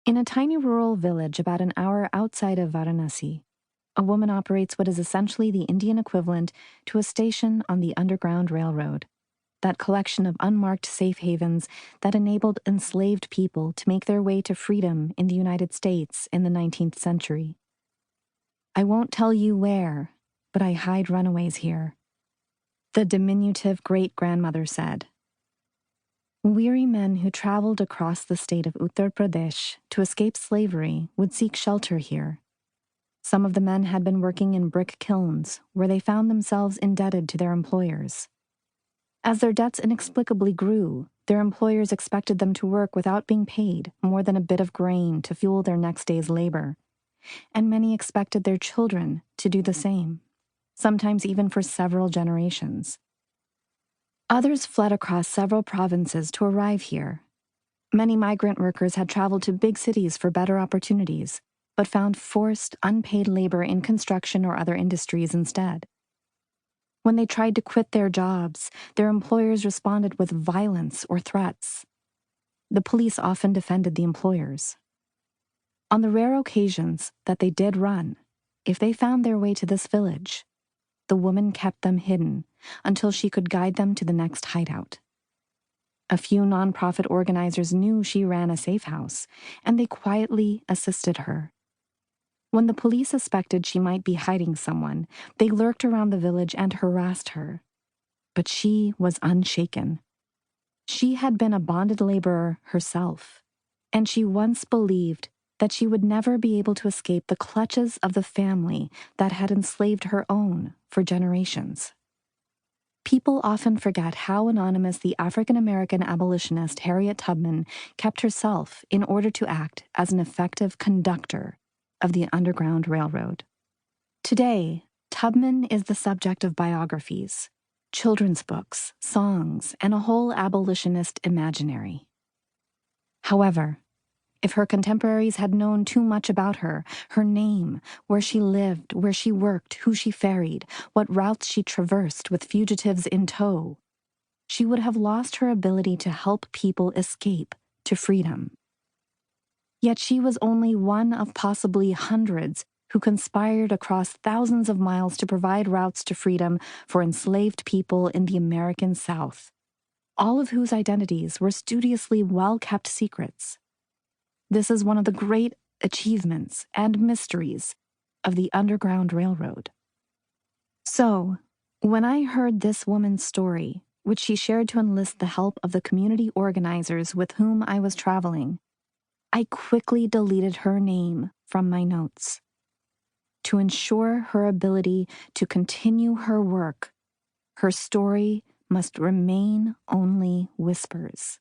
In a tiny rural village about an hour outside of Varanasi, a woman operates what is essentially the Indian equivalent to a station on the Underground Railroad, that collection of unmarked safe havens that enabled enslaved people to make their way to freedom in the United States in the 19th century. I won't tell you where, but I hide runaways here, the diminutive great-grandmother said. Weary men who traveled across the state of Uttar Pradesh to escape slavery would seek shelter here. Some of the men had been working in brick kilns, where they found themselves indebted to their employers. As their debts inexplicably grew, their employers expected them to work without being paid more than a bit of grain to fuel their next day's labor, and many expected their children to do the same, sometimes even for several generations. Others fled across several provinces to arrive here. Many migrant workers had traveled to big cities for better opportunities, but found forced, unpaid labor in construction or other industries instead. When they tried to quit their jobs, their employers responded with violence or threats. The police often defended the employers. On the rare occasions that they did run, if they found their way to this village, the woman kept them hidden until she could guide them to the next hideout. A few nonprofit organizers knew she ran a safe house, and they quietly assisted her. When the police suspected she might be hiding someone, they lurked around the village and harassed her. But she was unshaken. She had been a bonded laborer herself, and she once believed that she would never be able to escape the clutches of the family that had enslaved her own for generations. People often forget how anonymous the African-American abolitionist Harriet Tubman kept herself in order to act as an effective conductor of the Underground Railroad. Today, Tubman is the subject of biographies, children's books, songs, and a whole abolitionist imaginary. However, if her contemporaries had known too much about her, her name, where she lived, where she worked, who she ferried, what routes she traversed with fugitives in tow, she would have lost her ability to help people escape to freedom. Yet she was only one of possibly hundreds who conspired across thousands of miles to provide routes to freedom for enslaved people in the American South, all of whose identities were studiously well-kept secrets. This is one of the great achievements and mysteries of the Underground Railroad. So, when I heard this woman's story, which she shared to enlist the help of the community organizers with whom I was traveling, I quickly deleted her name from my notes. To ensure her ability to continue her work, her story must remain only whispers.